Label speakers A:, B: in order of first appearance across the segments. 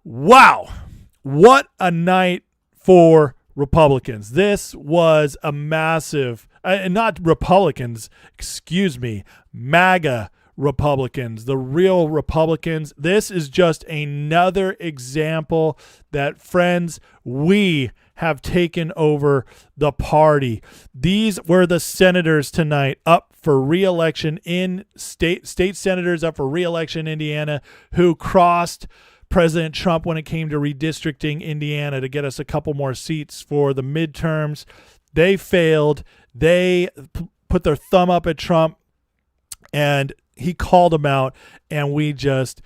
A: Wow. What a night for Republicans. This was a massive, not Republicans, excuse me, MAGA Republicans, the real Republicans. This is just another example that, friends, we have taken over the party. These were the senators tonight up for re-election in state senators up for re-election in Indiana who crossed President Trump when it came to redistricting Indiana to get us a couple more seats for the midterms. They failed. They put their thumb up at Trump, and he called them out, and we just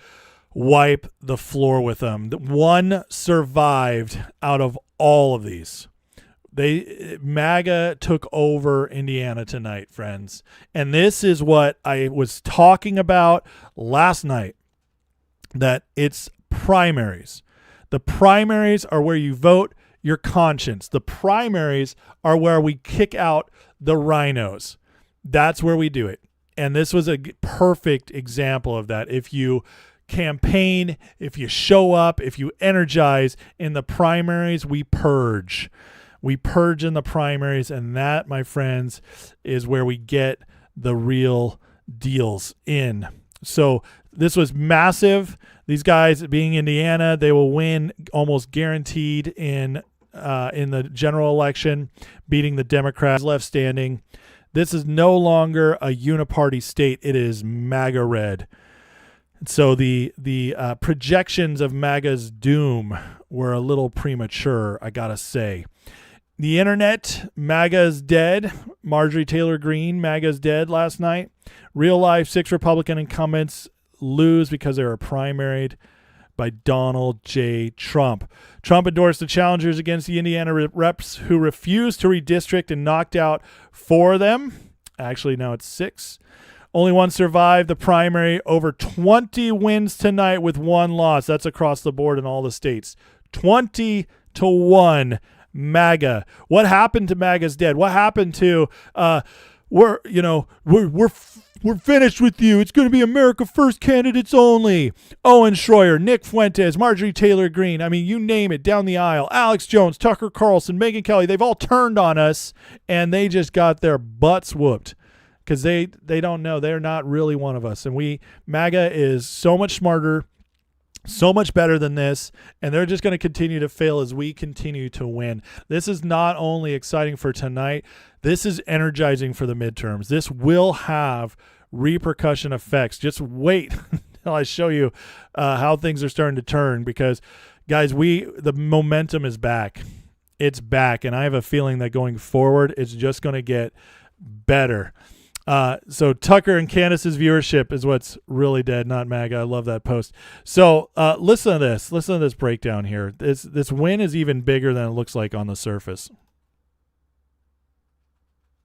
A: wipe the floor with them. One survived out of all of these. MAGA took over Indiana tonight, friends. And this is what I was talking about last night, that it's primaries. The primaries are where you vote your conscience. The primaries are where we kick out the RINOs. That's where we do it. And this was a perfect example of that. If you campaign, if you show up, if you energize in the primaries, we purge. We purge in the primaries, and that, my friends, is where we get the real deals in. So this was massive. These guys, being Indiana, they will win almost guaranteed in the general election, beating the Democrats left standing. This is no longer a uniparty state. It is MAGA red. So the projections of MAGA's doom were a little premature, I gotta say. The internet, MAGA's dead. Marjorie Taylor Greene, MAGA's dead last night. Real life, 6 Republican incumbents lose because they were primaried by Donald J. Trump. Trump endorsed the challengers against the Indiana reps who refused to redistrict and knocked out 4 of them. Actually, now it's 6. Only one survived the primary. Over 20 wins tonight with 1 loss. That's across the board in all the states. 20-1 MAGA. What happened to MAGA's dead? What happened to we're finished with you. It's going to be America First candidates only. Owen Schroyer, Nick Fuentes, Marjorie Taylor Greene. I mean, you name it, down the aisle. Alex Jones, Tucker Carlson, Megyn Kelly. They've all turned on us, and they just got their butts whooped because they don't know. They're not really one of us. And MAGA is so much smarter, so much better than this, and they're just going to continue to fail as we continue to win. This is not only exciting for tonight, this is energizing for the midterms. This will have repercussion effects. Just wait until I show you how things are starting to turn, because, guys, the momentum is back. It's back, and I have a feeling that going forward, it's just going to get better. So Tucker and Candace's viewership is what's really dead, not MAGA. I love that post. So listen to this. Listen to this breakdown here. This win is even bigger than it looks like on the surface.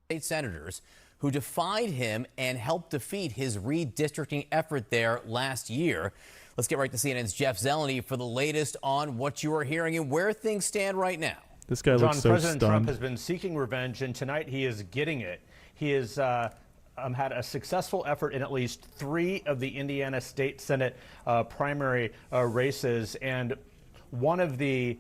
B: State senators who defied him and helped defeat his redistricting effort there last year. Let's get right to CNN's Jeff Zeleny for the latest on what you are hearing and where things stand right now.
A: This guy looks so
C: President
A: stunned.
C: Trump has been seeking revenge, and tonight he is getting it. He has had a successful effort in at least 3 of the Indiana State Senate primary races, and one of the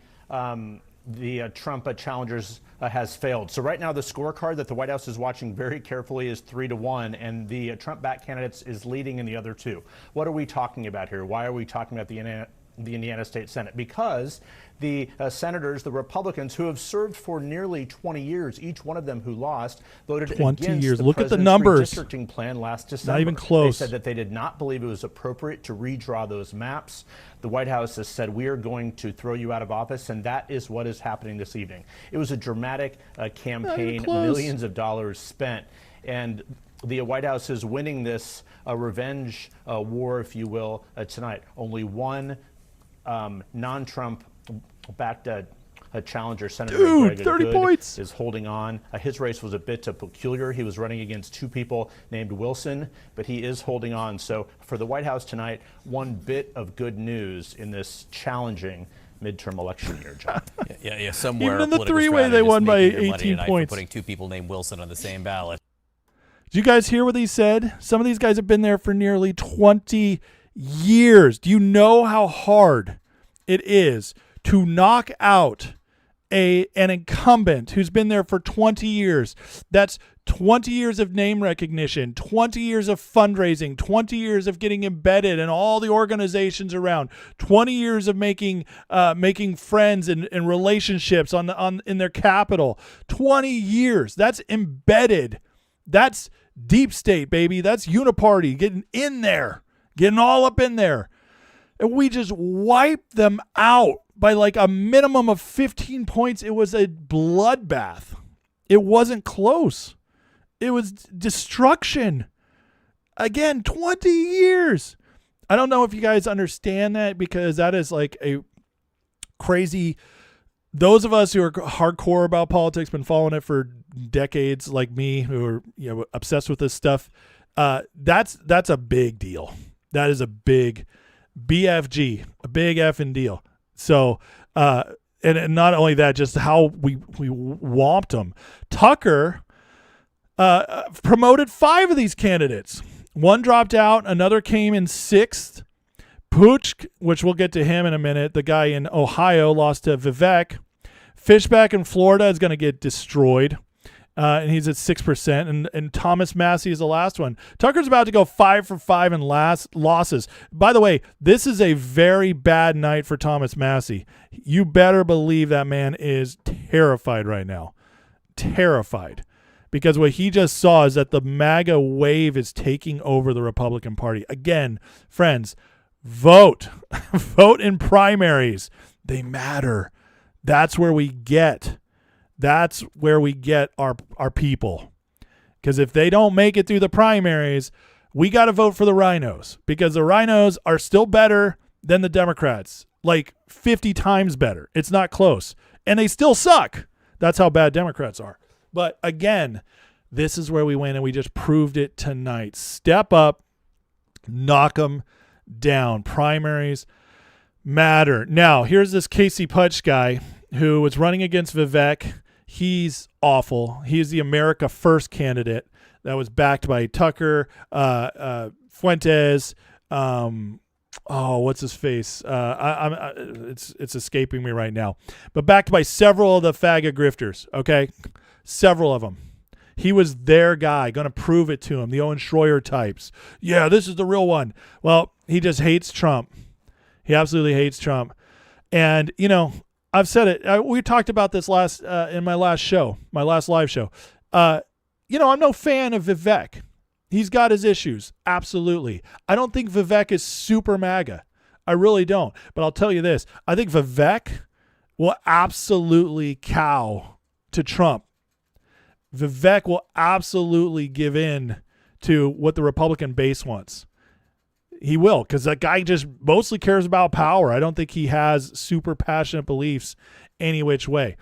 C: Trump challengers has failed. So right now the scorecard that the White House is watching very carefully is 3-1, and the Trump-backed candidates is leading in the other 2. What are we talking about here? Why are we talking about the Indiana State Senate? Because the senators, the Republicans, who have served for nearly 20 years, each one of them who lost, voted
A: 20
C: against
A: years.
C: the
A: Look at the
C: president's
A: numbers.
C: redistricting plan last December.
A: Not even close.
C: They said that they did not believe it was appropriate to redraw those maps. The White House has said, we are going to throw you out of office, and that is what is happening this evening. It was a dramatic campaign, millions of dollars spent, and the White House is winning this revenge war, if you will, tonight. Only one non-Trump backed challenger, Senator Greg
A: 30 points.
C: is holding on. His race was a bit peculiar. He was running against 2 people named Wilson, but he is holding on. So for the White House tonight, one bit of good news in this challenging midterm election year, John.
B: Yeah. Somewhere
A: Even in the 3-way, they won by 18 points.
B: Putting 2 people named Wilson on the same ballot.
A: Did you guys hear what he said? Some of these guys have been there for nearly 20 years. Do you know how hard it is to knock out an incumbent who's been there for 20 years. That's 20 years of name recognition, 20 years of fundraising, 20 years of getting embedded in all the organizations around, 20 years of making friends and relationships in their capital. 20 years. That's embedded. That's deep state, baby. That's uniparty, getting in there, getting all up in there. And we just wiped them out by like a minimum of 15 points. It was a bloodbath. It wasn't close. It was destruction. Again, 20 years. I don't know if you guys understand that, because that is like a crazy. Those of us who are hardcore about politics, been following it for decades, like me, who are obsessed with this stuff. That's a big deal. That is a big BFG, a big effing deal. So, and not only that, just how we whomped them. Tucker promoted 5 of these candidates. One dropped out. Another came in 6th. Putsch, which we'll get to him in a minute, the guy in Ohio, lost to Vivek. Fishback in Florida is going to get destroyed. And he's at 6%, and Thomas Massey is the last one. Tucker's about to go 5 for 5 in losses. By the way, this is a very bad night for Thomas Massey. You better believe that man is terrified right now. Terrified. Because what he just saw is that the MAGA wave is taking over the Republican Party. Again, friends, vote. Vote in primaries. They matter. That's where we get our people. Because if they don't make it through the primaries, we got to vote for the RINOs, because the RINOs are still better than the Democrats, like 50 times better. It's not close. And they still suck. That's how bad Democrats are. But again, this is where we win, and we just proved it tonight. Step up, knock them down. Primaries matter. Now, here's this Casey Putsch guy who was running against Vivek. He's awful. He's the America First candidate that was backed by Tucker, Fuentes. What's his face? It's escaping me right now. But backed by several of the faggot grifters. Okay, several of them. He was their guy, going to prove it to him. The Owen Schroyer types. Yeah, this is the real one. Well, he just hates Trump. He absolutely hates Trump. And I've said it. We talked about this in my last live show. I'm no fan of Vivek. He's got his issues. Absolutely. I don't think Vivek is super MAGA. I really don't. But I'll tell you this. I think Vivek will absolutely cow to Trump. Vivek will absolutely give in to what the Republican base wants. He will, because that guy just mostly cares about power. I don't think he has super passionate beliefs any which way.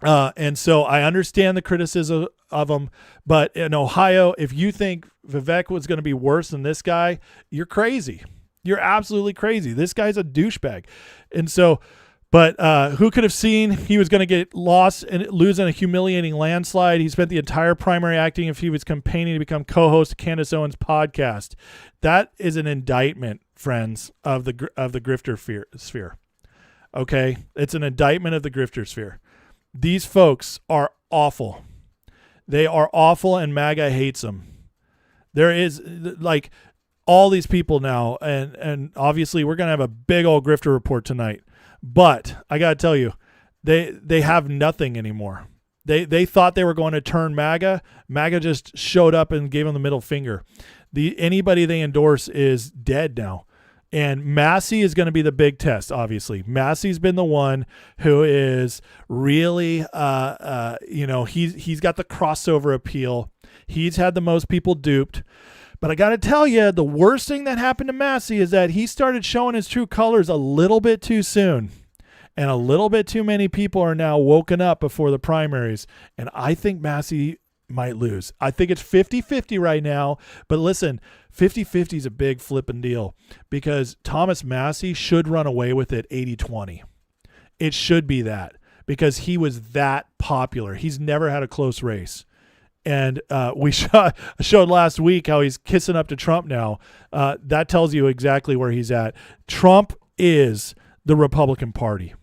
A: And so I understand the criticism of him. But in Ohio, if you think Vivek was going to be worse than this guy, you're crazy. You're absolutely crazy. This guy's a douchebag. And so, but who could have seen he was going to get lost and lose in a humiliating landslide? He spent the entire primary acting if he was campaigning to become co-host of Candace Owens' podcast. That is an indictment, friends, of the grifter sphere. Okay? It's an indictment of the grifter sphere. These folks are awful. They are awful, and MAGA hates them. There is, like, all these people now, and obviously we're going to have a big old grifter report tonight. But I got to tell you, they have nothing anymore. They thought they were going to turn MAGA. MAGA just showed up and gave them the middle finger. Anybody they endorse is dead now. And Massey is going to be the big test, obviously. Massey's been the one who is really, he's got the crossover appeal. He's had the most people duped. But I got to tell you, the worst thing that happened to Massey is that he started showing his true colors a little bit too soon. And a little bit too many people are now woken up before the primaries. And I think Massey might lose. I think it's 50-50 right now. But listen, 50-50 is a big flipping deal, because Thomas Massey should run away with it 80-20. It should be that, because he was that popular. He's never had a close race. And we showed last week how he's kissing up to Trump now. That tells you exactly where he's at. Trump is the Republican Party.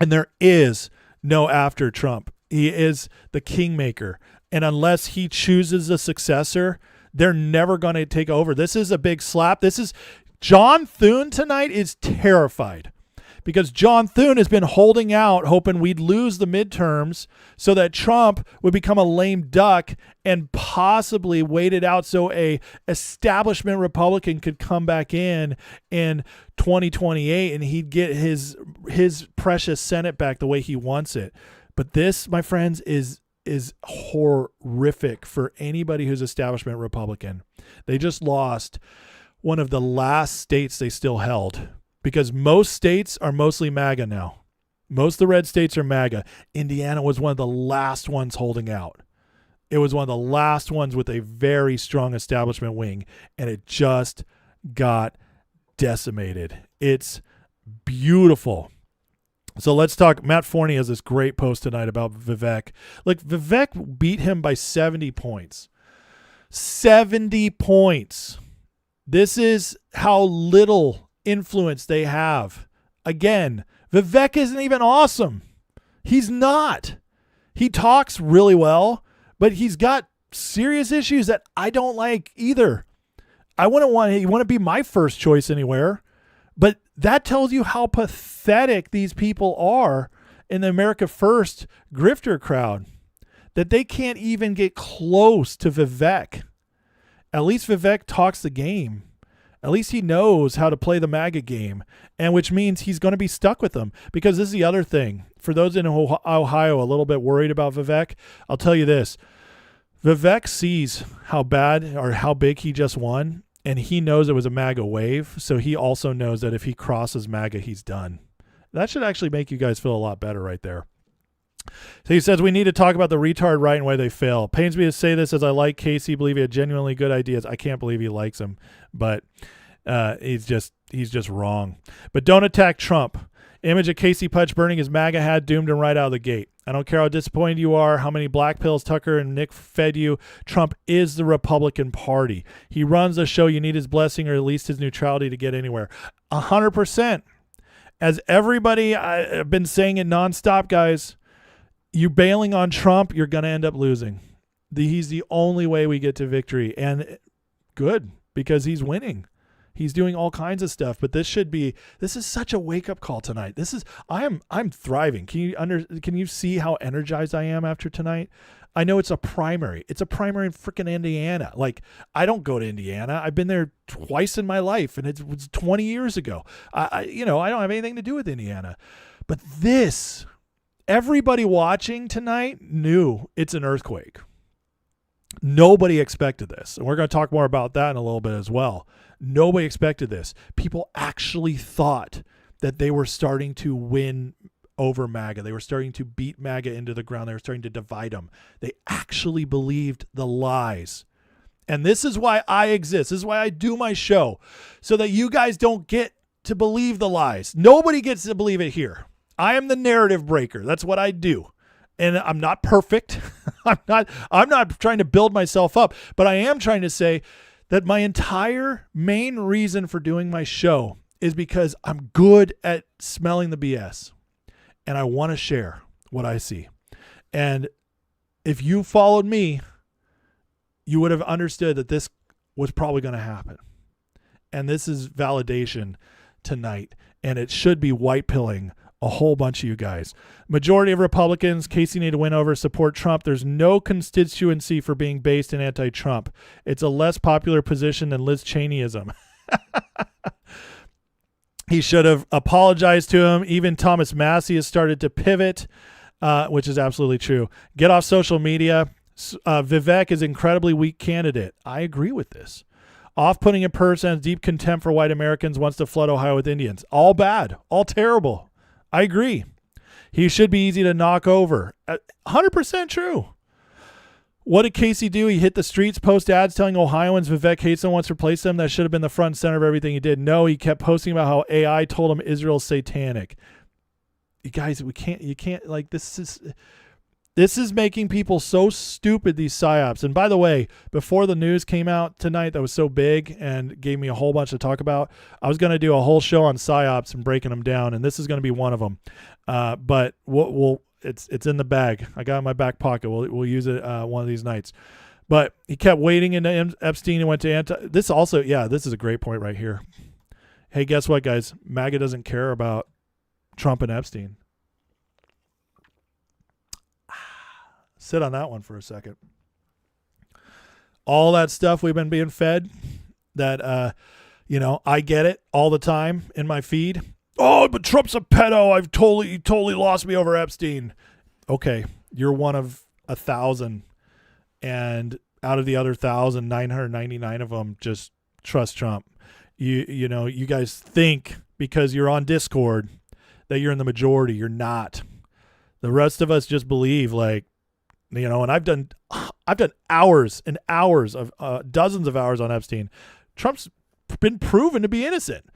A: And there is no after Trump. He is the kingmaker. And unless he chooses a successor, they're never going to take over. This is a big slap. John Thune tonight is terrified because John Thune has been holding out, hoping we'd lose the midterms so that Trump would become a lame duck and possibly wait it out so a establishment Republican could come back in 2028 and he'd get his precious Senate back the way he wants it. But this, my friends, is horrific for anybody who's establishment Republican. They just lost one of the last states they still held because most states are mostly MAGA now. Most of the red states are MAGA. Indiana was one of the last ones holding out. It was one of the last ones with a very strong establishment wing, and it just got decimated. It's beautiful. So let's talk. Matt Forney has this great post tonight about Vivek. Look, Vivek beat him by 70 points. 70 points. This is how little influence they have. Again, Vivek isn't even awesome. He's not. He talks really well, but he's got serious issues that I don't like either. He wouldn't be my first choice anywhere. But that tells you how pathetic these people are in the America First grifter crowd, that they can't even get close to Vivek. At least Vivek talks the game. At least he knows how to play the MAGA game, and which means he's going to be stuck with them. Because this is the other thing. For those in Ohio a little bit worried about Vivek, I'll tell you this. Vivek sees how bad or how big he just won, and he knows it was a MAGA wave, so he also knows that if he crosses MAGA, he's done. That should actually make you guys feel a lot better right there. So he says, we need to talk about the retard right and why they fail. Pains me to say this as I like Casey, believe he had genuinely good ideas. I can't believe he likes him, but he's just wrong. But don't attack Trump. Image of Casey Putsch burning his MAGA hat, doomed him right out of the gate. I don't care how disappointed you are, how many black pills Tucker and Nick fed you. Trump is the Republican Party. He runs the show. You need his blessing or at least his neutrality to get anywhere. 100%. As everybody, I've been saying it nonstop, guys, you bailing on Trump, you're going to end up losing. He's the only way we get to victory. And good, because he's winning. He's doing all kinds of stuff, but this is such a wake-up call tonight. I'm thriving. Can you see how energized I am after tonight? I know it's a primary. It's a primary in freaking Indiana. Like, I don't go to Indiana. I've been there twice in my life, and it was 20 years ago. I don't have anything to do with Indiana. But everybody watching tonight knew it's an earthquake. Nobody expected this. And we're going to talk more about that in a little bit as well. Nobody expected this. People actually thought that they were starting to win over MAGA. They were starting to beat MAGA into the ground. They were starting to divide them. They actually believed the lies. And this is why I exist. This is why I do my show, so that you guys don't get to believe the lies. Nobody gets to believe it here. I am the narrative breaker. That's what I do. And I'm not perfect. I'm not trying to build myself up, but I am trying to say that my entire main reason for doing my show is because I'm good at smelling the BS and I want to share what I see. And if you followed me, you would have understood that this was probably going to happen. And this is validation tonight, and it should be white pilling a whole bunch of you guys. Majority of Republicans, Casey need to win over, support Trump. There's no constituency for being based in anti-Trump. It's a less popular position than Liz Cheneyism. He should have apologized to him. Even Thomas Massey has started to pivot, which is absolutely true. Get off social media. Vivek is an incredibly weak candidate. I agree with this. Off-putting in person, deep contempt for white Americans, wants to flood Ohio with Indians. All bad. All terrible. I agree. He should be easy to knock over. 100% true. What did Casey do? He hit the streets, post ads telling Ohioans Vivek hates them, wants to replace them. That should have been the front and center of everything he did. No, he kept posting about how AI told him Israel's satanic. You guys, you can't, like, this is, This is making people so stupid, these psyops. And by the way, before the news came out tonight that was so big and gave me a whole bunch to talk about, I was going to do a whole show on psyops and breaking them down, and this is going to be one of them. But it's in the bag. I got it in my back pocket. We'll use it one of these nights. But he kept wading into Epstein and went to this also, this is a great point right here. Hey, guess what, guys? MAGA doesn't care about Trump and Epstein. Sit on that one for a second. All that stuff we've been being fed that, I get it all the time in my feed. Oh, but Trump's a pedo. I've totally lost me over Epstein. Okay. You're one of 1,000. And out of the other 1,999 of them just trust Trump. You guys think because you're on Discord that you're in the majority. You're not. The rest of us just believe and I've done hours and hours of dozens of hours on Epstein. Trump's been proven to be innocent,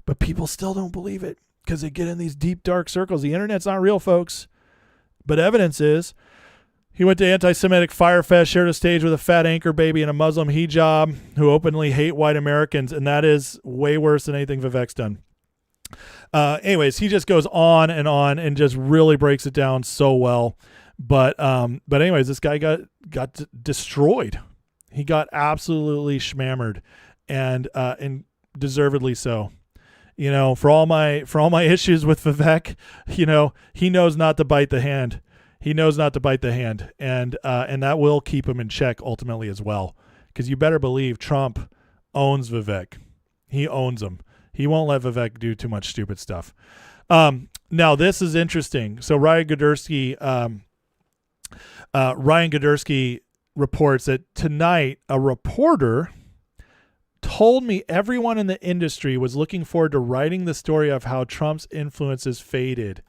A: but people still don't believe it because they get in these deep, dark circles. The internet's not real, folks, but evidence is. He went to anti-Semitic Fire Fest, shared a stage with a fat anchor baby in a Muslim hijab who openly hate white Americans, and that is way worse than anything Vivek's done. Anyways, he just goes on and just really breaks it down so well. But anyways, this guy got destroyed. He got absolutely schmammered, and deservedly so. For all my issues with Vivek, he knows not to bite the hand. He knows not to bite the hand, and that will keep him in check ultimately as well. Because you better believe Trump owns Vivek. He owns him. He won't let Vivek do too much stupid stuff. Now this is interesting. So Ryan Godursky reports that tonight a reporter told me everyone in the industry was looking forward to writing the story of how Trump's influences faded.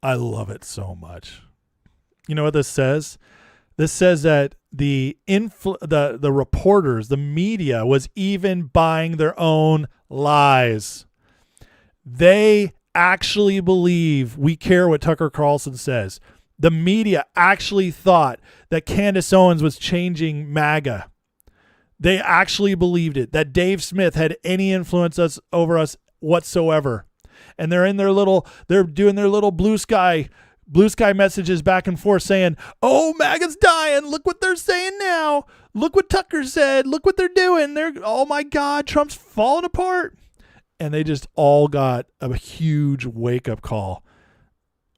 A: I love it so much. You know what this says? This says that the reporters, the media, was even buying their own lies. They actually believe we care what Tucker Carlson says. The media actually thought that Candace Owens was changing MAGA. They actually believed it, that Dave Smith had any influence over us whatsoever. And they're doing their little blue sky messages back and forth saying, oh, MAGA's dying. Look what they're saying now. Look what Tucker said. Look what they're doing. Oh my God, Trump's falling apart. And they just all got a huge wake-up call.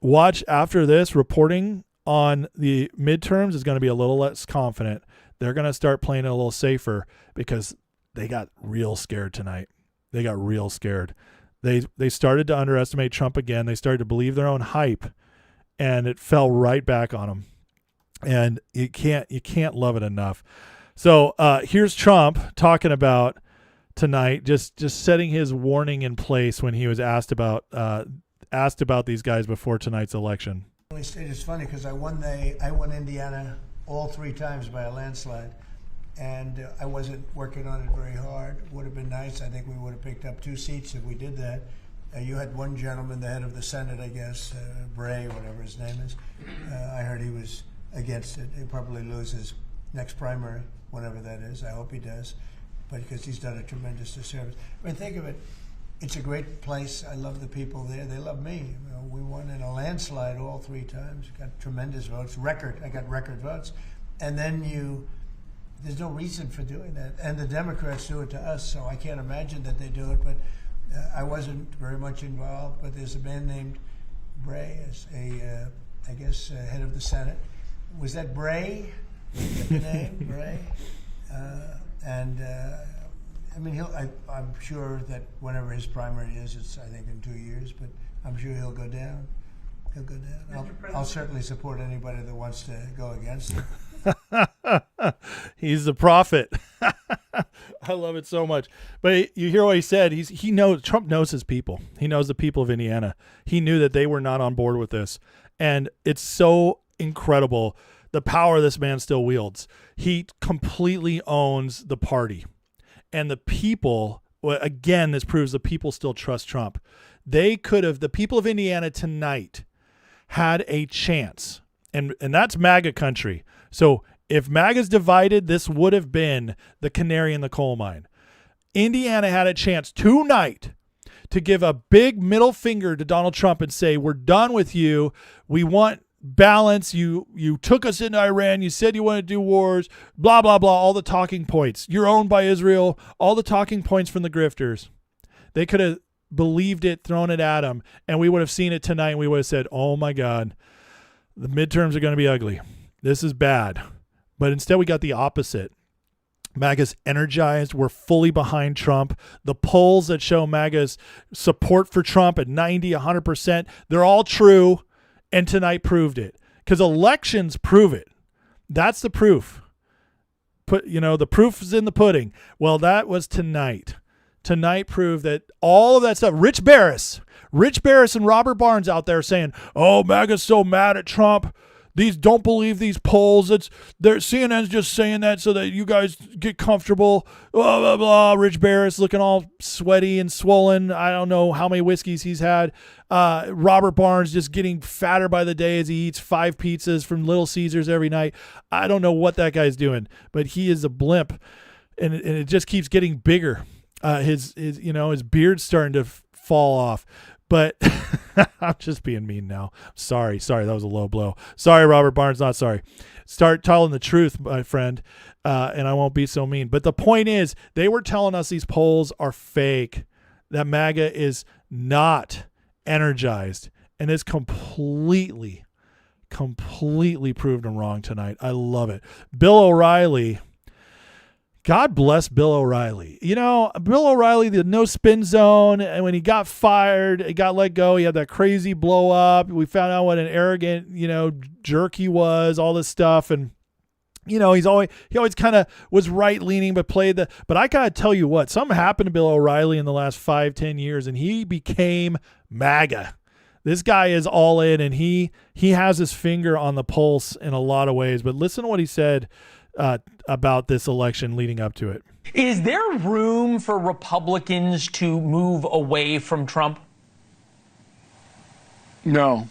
A: Watch after this, reporting on the midterms is going to be a little less confident. They're going to start playing it a little safer because they got real scared tonight. They got real scared. They started to underestimate Trump again. They started to believe their own hype, and it fell right back on them. And you can't love it enough. So here's Trump talking about tonight, just setting his warning in place when he was asked about these guys before tonight's election.
D: It's funny because I won Indiana all 3 times by a landslide, and I wasn't working on it very hard. Would have been nice. I think we would have picked up 2 seats if we did that. You had one gentleman, the head of the Senate, I guess, Bray, whatever his name is. I heard he was against it. He'll probably lose his next primary, whatever that is. I hope he does, but because he's done a tremendous disservice. I mean, think of it. It's a great place. I love the people there. They love me. We won in a landslide all 3 times. Got tremendous votes. I got record votes. And then there's no reason for doing that. And the Democrats do it to us, so I can't imagine that they do it. But I wasn't very much involved. But there's a man named Bray, as I guess, head of the Senate. Was that Bray? The name Bray? I mean, I'm sure that whenever his primary is, it's I think in 2 years, but I'm sure he'll go down. He'll go down. I'll certainly support anybody that wants to go against him.
A: He's the prophet. I love it so much. But you hear what he said. Trump knows his people. He knows the people of Indiana. He knew that they were not on board with this. And it's so incredible the power this man still wields. He completely owns the party. And the people, again, this proves the people still trust Trump. The people of Indiana tonight had a chance. And that's MAGA country. So if MAGA's divided, this would have been the canary in the coal mine. Indiana had a chance tonight to give a big middle finger to Donald Trump and say, we're done with you. We want balance. You took us into Iran. You said you want to do wars, blah, blah, blah, all the talking points. You're owned by Israel, all the talking points from the grifters. They could have believed it, thrown it at him, and we would have seen it tonight, and we would have said, oh, my God, the midterms are going to be ugly. This is bad. But instead, we got the opposite. MAGA's energized. We're fully behind Trump. The polls that show MAGA's support for Trump at 90, 100%, they're all true. And tonight proved it, because elections prove it. That's the proof. The proof is in the pudding. Well, that was tonight. Tonight proved that all of that stuff. Rich Barris and Robert Barnes out there saying, "Oh, MAGA's so mad at Trump. These don't believe these polls. CNN's just saying that so that you guys get comfortable." Blah blah blah. Rich Barris looking all sweaty and swollen. I don't know how many whiskeys he's had. Robert Barnes just getting fatter by the day as he eats 5 pizzas from Little Caesars every night. I don't know what that guy's doing, but he is a blimp, and it just keeps getting bigger. His beard's starting to fall off. But I'm just being mean now. Sorry, that was a low blow. Sorry, Robert Barnes, not sorry. Start telling the truth, my friend, and I won't be so mean. But the point is, they were telling us these polls are fake, that MAGA is not energized, and it's completely proved them wrong tonight. I love it. Bill O'Reilly. God bless Bill O'Reilly. Bill O'Reilly, the no spin zone, and when he got fired, he got let go. He had that crazy blow up. We found out what an arrogant, jerk he was, all this stuff. And, he always kind of was right leaning, but but I got to tell you what, something happened to Bill O'Reilly in the last 5-10 years, and he became MAGA. This guy is all in, and he has his finger on the pulse in a lot of ways. But listen to what he said about this election leading up to it.
E: Is there room for Republicans to move away from Trump?
F: No.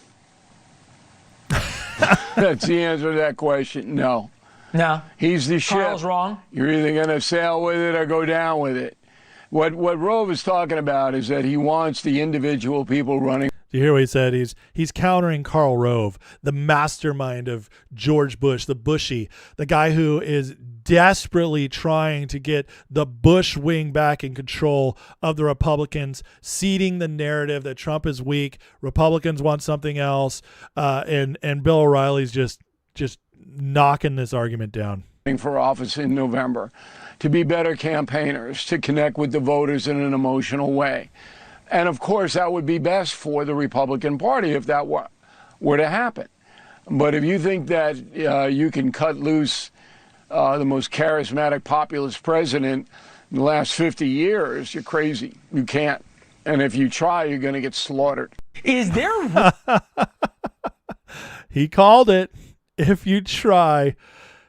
F: That's the answer to that question. No.
E: No.
F: He's the ship.
E: Carl's wrong.
F: You're either going to sail with it or go down with it. What Rove is talking about is that he wants the individual people running.
A: Do you hear what he said? He's countering Karl Rove, the mastermind of George Bush, the Bushy, the guy who is desperately trying to get the Bush wing back in control of the Republicans, seeding the narrative that Trump is weak, Republicans want something else, and Bill O'Reilly's just knocking this argument down.
F: For office in November, to be better campaigners, to connect with the voters in an emotional way. And of course, that would be best for the Republican Party if that were to happen. But if you think that you can cut loose the most charismatic populist president in the last 50 years, you're crazy. You can't. And if you try, you're going to get slaughtered.
E: Is there...
A: He called it. If you try,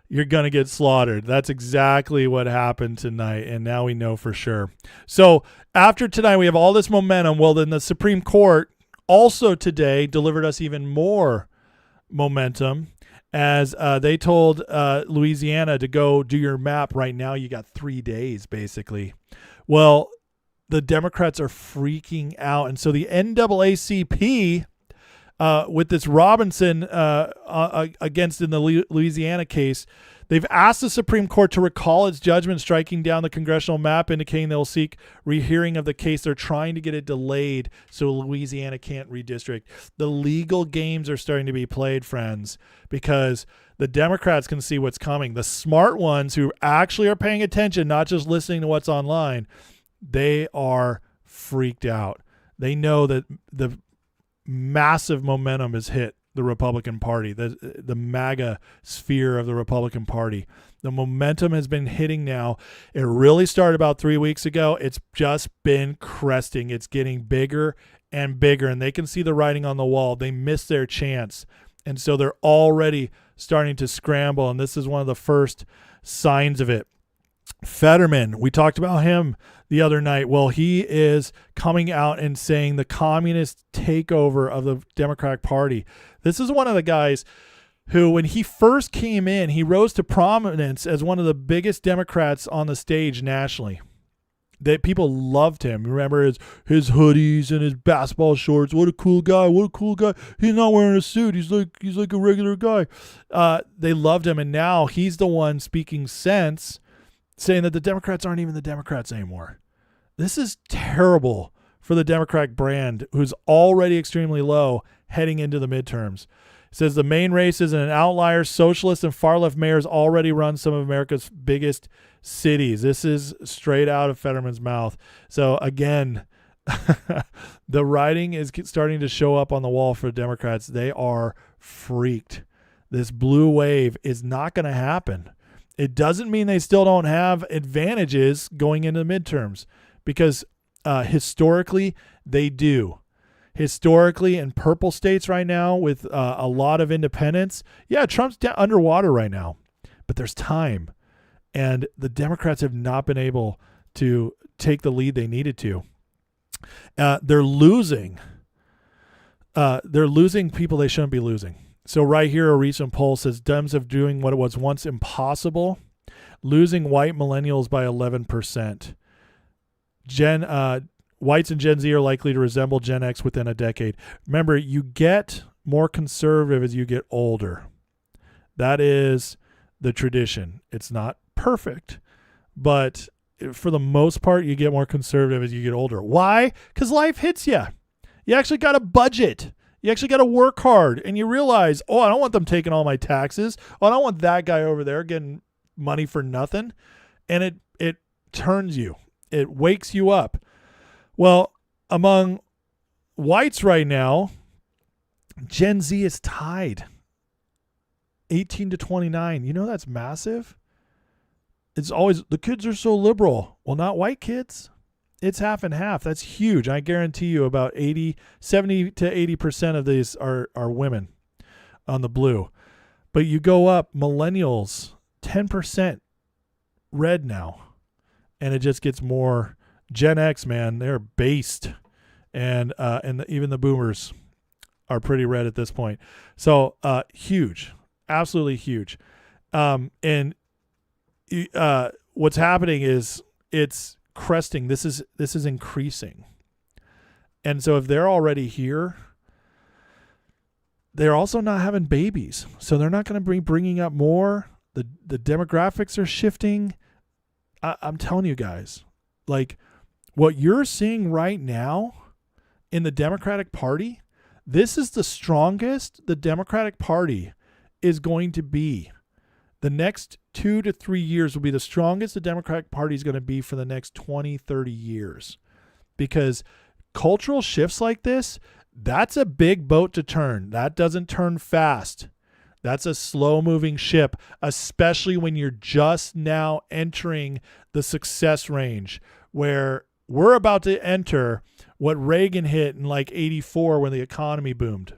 A: you're going to get slaughtered. That's exactly what happened tonight, and now we know for sure. So after tonight, we have all this momentum. Well, then the Supreme Court also today delivered us even more momentum as they told Louisiana to go do your map right now. You got 3 days, basically. Well, the Democrats are freaking out, and so the NAACP with this Robinson against in the Louisiana case, they've asked the Supreme Court to recall its judgment striking down the congressional map, indicating they'll seek rehearing of the case. They're trying to get it delayed so Louisiana can't redistrict. The legal games are starting to be played, friends, because the Democrats can see what's coming. The smart ones who actually are paying attention, not just listening to what's online, they are freaked out. They know that the massive momentum has hit the Republican Party, the MAGA sphere of the Republican Party. The momentum has been hitting now. It really started about 3 weeks ago. It's just been cresting. It's getting bigger and bigger, and they can see the writing on the wall. They missed their chance, and so they're already starting to scramble, and this is one of the first signs of it. Fetterman, we talked about him the other night. Well, he is coming out and saying the communist takeover of the Democratic Party. This is one of the guys who, when he first came in, he rose to prominence as one of the biggest Democrats on the stage nationally. That people loved him. Remember his hoodies and his basketball shorts. What a cool guy. What a cool guy. He's not wearing a suit. He's like a regular guy. They loved him, and now he's the one speaking sense, saying that the Democrats aren't even the Democrats anymore. This is terrible for the Democratic brand, who's already extremely low heading into the midterms. It says the main races and an outlier, socialist and far-left mayors already run some of America's biggest cities. This is straight out of Fetterman's mouth. So again, the writing is starting to show up on the wall for Democrats. They are freaked. This blue wave is not going to happen. It doesn't mean they still don't have advantages going into the midterms, because historically they do. Historically, in purple states right now with a lot of independents, yeah, Trump's underwater right now, but there's time. And the Democrats have not been able to take the lead they needed to. They're losing. They're losing people they shouldn't be losing. So right here, a recent poll says Dems are doing what was once impossible, losing white millennials by 11%. Whites and Gen Z are likely to resemble Gen X within a decade. Remember, you get more conservative as you get older. That is the tradition. It's not perfect, but for the most part, you get more conservative as you get older. Why? Because life hits you. You actually got a budget. You actually got to work hard, and you realize, oh, I don't want them taking all my taxes. Oh, I don't want that guy over there getting money for nothing. And it turns you. It wakes you up. Well, among whites right now, Gen Z is tied 18 to 29. You know, that's massive. It's always the kids are so liberal. Well, not white kids. It's half and half. That's huge. I guarantee you about 70 to 80% of these are women on the blue. But you go up, millennials, 10% red now. And it just gets more. Gen X, man, they're based. And even the boomers are pretty red at this point. So huge. Absolutely huge. And what's happening is it's cresting. This is increasing. And so if they're already here, they're also not having babies. So they're not going to be bringing up more. The demographics are shifting. I'm telling you guys, like what you're seeing right now in the Democratic Party, this is the strongest the Democratic Party is going to be. The next 2 to 3 years will be the strongest the Democratic Party is going to be for the next 20, 30 years. Because cultural shifts like this, that's a big boat to turn. That doesn't turn fast. That's a slow-moving ship, especially when you're just now entering the success range, where we're about to enter what Reagan hit in like 84 when the economy boomed.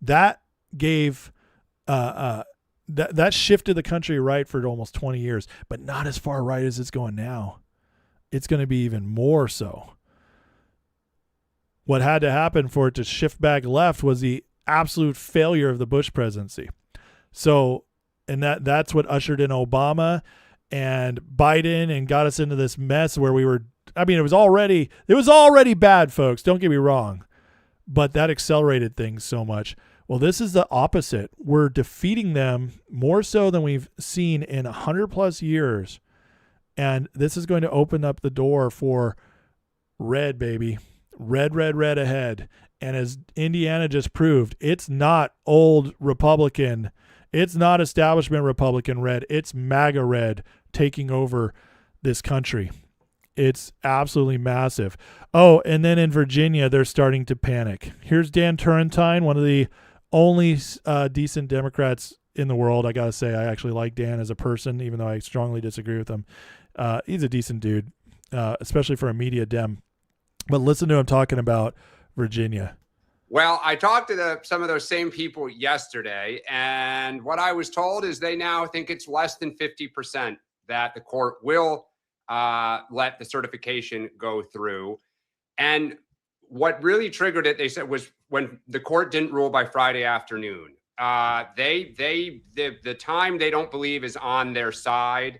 A: That gave that shifted the country right for almost 20 years, but not as far right as it's going now. It's going to be even more so. What had to happen for it to shift back left was the absolute failure of the Bush presidency. So, and that's what ushered in Obama and Biden and got us into this mess where we were, I mean, it was already bad, folks. Don't get me wrong, but that accelerated things so much. Well, this is the opposite. We're defeating them more so than we've seen in 100 plus years. And this is going to open up the door for red, baby. Red, red, red ahead. And as Indiana just proved, it's not old Republican. It's not establishment Republican red. It's MAGA red taking over this country. It's absolutely massive. Oh, and then in Virginia, they're starting to panic. Here's Dan Turrentine, one of the only decent Democrats in the world. I got to say, I actually like Dan as a person, even though I strongly disagree with him. He's a decent dude, especially for a media Dem. But listen to him talking about Virginia.
G: Well, I talked to some of those same people yesterday, and what I was told is they now think it's less than 50% that the court will let the certification go through. And what really triggered it, they said, was when the court didn't rule by Friday afternoon. The time they don't believe is on their side.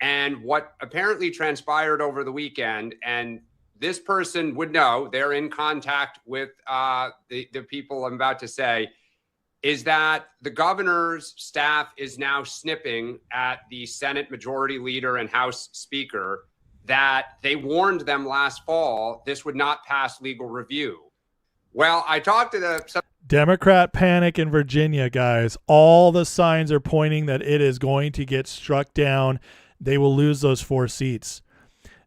G: And what apparently transpired over the weekend, and this person would know, they're in contact with the people I'm about to say, is that the governor's staff is now snipping at the Senate Majority Leader and House Speaker that they warned them last fall this would not pass legal review. Well, I talked to some
A: Democrat panic in Virginia, guys. All the signs are pointing that it is going to get struck down. They will lose those 4 seats.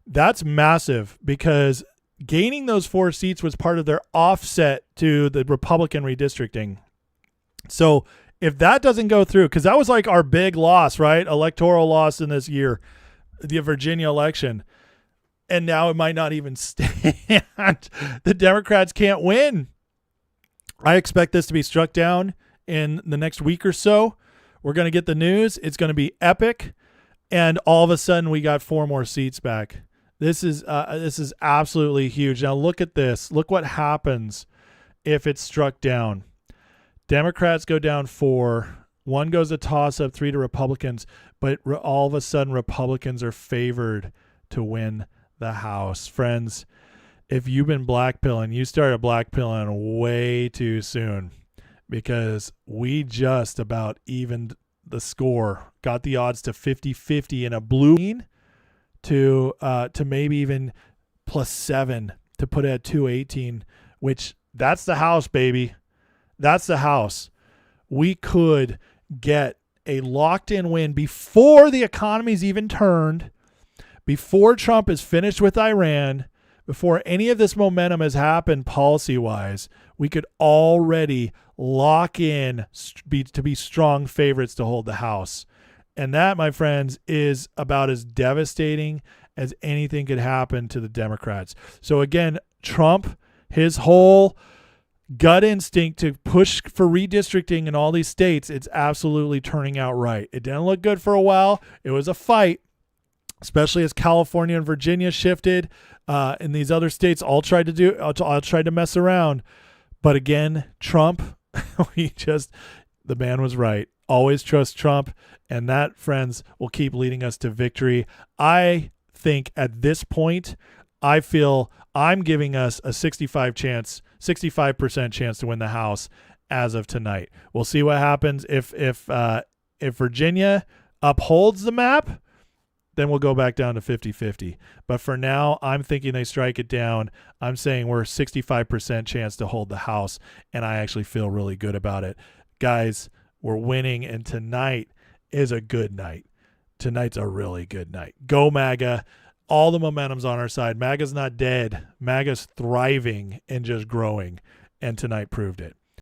A: That's massive because gaining those 4 seats was part of their offset to the Republican redistricting. So if that doesn't go through, because that was like our big loss, right? Electoral loss in this year, the Virginia election. And now it might not even stand. The Democrats can't win. I expect this to be struck down in the next week or so. We're going to get the news. It's going to be epic. And all of a sudden we got 4 more seats back. This is absolutely huge. Now look at this. Look what happens if it's struck down. Democrats go down 4. 1 goes a toss-up, 3 to Republicans. But all of a sudden Republicans are favored to win the House. Friends, if you've been blackpilling, you started blackpilling way too soon because we just about evened the score, got the odds to 50-50 in a blue to maybe even +7 to put it at 218, which that's the House, baby. That's the House. We could get a locked-in win before the economy's even turned, before Trump is finished with Iran, before any of this momentum has happened policy-wise. We could already lock in to be strong favorites to hold the House. And that, my friends, is about as devastating as anything could happen to the Democrats. So again, Trump, his whole gut instinct to push for redistricting in all these states, it's absolutely turning out right. It didn't look good for a while. It was a fight, especially as California and Virginia shifted, and these other states all tried to mess around. But again, Trump, the man was right. Always trust Trump, and that, friends, will keep leading us to victory. I think at this point, I feel I'm giving us a 65% chance to win the House as of tonight. We'll see what happens if Virginia upholds the map. Then we'll go back down to 50-50. But for now, I'm thinking they strike it down. I'm saying we're 65% chance to hold the House, and I actually feel really good about it. Guys, we're winning, and tonight is a good night. Tonight's a really good night. Go MAGA. All the momentum's on our side. MAGA's not dead. MAGA's thriving and just growing, and tonight proved it.